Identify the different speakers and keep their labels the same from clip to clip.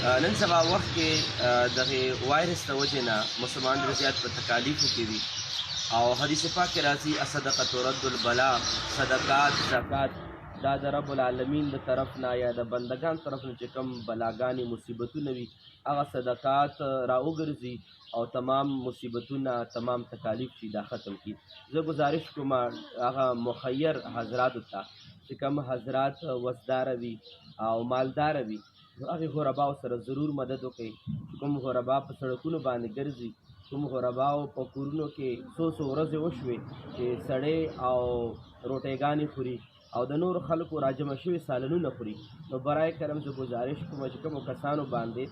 Speaker 1: نن سبا وخت کې دغه وایرس د وجې نه مسلمان ډېر زیات په تکالیفو کې دي او حدیث پاک کې راځي الصدقه ترد البلا، صدقات زکات دا د رب العالمین د طرف نه یا د بندگان طرف نه چې کوم بلاګانې مصیبتونه وي هغه صدقات راوګرځي او تمام مصیبتونه تمام تکالیف چې دا ختم کړي. زه گزارش کوم هغه مخیر حضراتو ته چې کوم حضرات وزداره وي او مالداره وي نو هغې غرباو سره ضرور مدد وکړئ. کوم غربا په سړکونو باندې ګرځي، کوم غرباو په کورونو کې څو ورځې وشوې چې سړی او روټیګانې خوري او د نور خلکو راجمع شوي سالنونه خوري، نو برای کرم زه گزارش کوم چې کومو کسانو باندې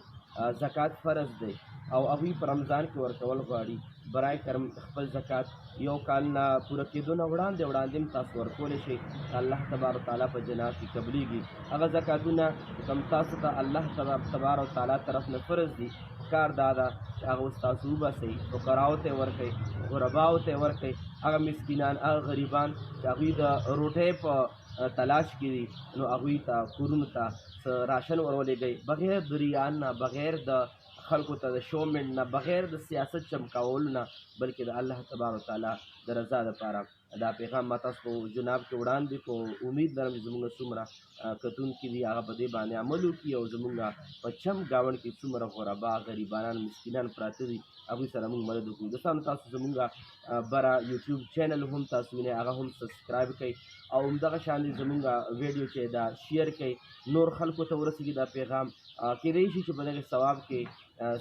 Speaker 1: زکات فرض دی او هغوی په رمضان کې ورکول غواړي، برای کرم خپل زکات یو کال نه پوره کېدو نه وړاندې هم تاسو ورکولی شئ. الله تبارک تعالی په جنات کې قبلیږي. هغه زکاتونه چې کوم تاسو ته الله تبارک تعالی طرف نه فرض دي کار دا ده چې هغه اوس تاسو وباسئ، فقراو ته یې ورکئ، غرباو ته یې ورکئ، هغه مسکینان هغه غریبان چې هغوی د روټۍ په تلاش کې دي نو هغوی ته کورونو ته راشن ورولېږئ بغیر د ریا نه، بغیر د خلکو ته د شومنټ نه، بغیر د سیاست چمکولو نه، بلکې د الله تبارک تعالی د رضا دپاره دا پیغام ما تاسو په جناب کې وړاندې کو. امید لرم چې زموږ څومره کتونکي دي هغه په دې باندې عمل وکړي او زموږ په چم ګاونډ کې څومره غربا غریبانان مسکینان پراته دي هغوی سره موږ مدد وکړو. دوستانو تاسو زموږ بره یوټیوب چینل هم تاسو وینئ هغه هم سبسکرایب کړئ او همدغه شان زموږ ویډیو چې دا شیر کړئ نور خلکو ته ورسېږي دا پیغام. کیدای شي چې په دغه ثواب کې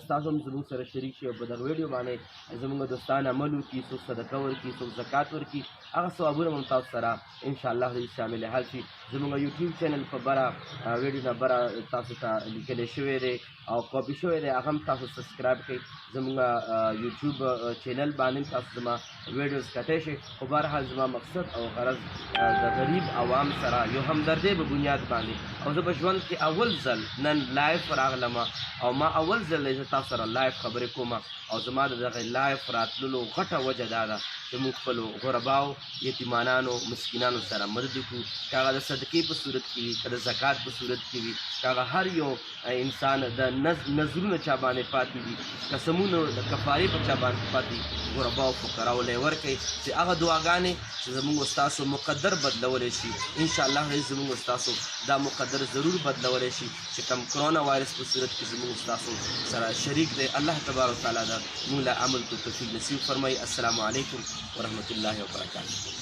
Speaker 1: ستاسو هم زموږ سره شریک شي او په دغه ویډیو باندې زموږ دوستان عمل وکړي، څوک صدقه ورکړي، څوک زکات ورکړي، هغه ثوابونه هم تاسو سره انشاءالله شامل حال شي. زموږ یوټیوب چینل په بره ویډیو نه بره تاسو ته لیکلی شوی دی او کاپي شوی دی، هغه هم تاسو سبسکرایب کړئ. زموږ یوټیوب چینل باندې تاسو زما ویډیوز کتی شئ، خو بهرحال زما مقصد او غرض د غریب عوام سره یو همدردۍ په بنیاد باندې او زه په ژوند کې اول ځل نن لایف راغلم او ما اول ځل زه تاسو سره لایف خبرې کوم او زما د دغه لایف راتللو غټه وجه دا ده چې موږ خپلو غرباو یتیمانانو مسکینانو سره مدد وکړو، که هغه د صدقې په صورت کې وي، که د زکات په صورت کې وي، که هغه هر یو انسان د نظرونه چا باندې پاتې دي، قسمونو د کفارې په چا باندې پاتې غرباو فقراو له یې ورکړئ چې هغه دعاګانې چې زموږ ستاسو مقدر بدلولی شي انشاءالله زموږ ستاسو دا مقدر ضرور بدلولی شي چې کوم کرونا وایرس په صورت کې زموږ ستاسو سره شریک دی. الله تبارک تعالی دا موږ له عمل کو توفیق نصیب فرمایي. السلام علیکم ورحمة الله وبرکاته.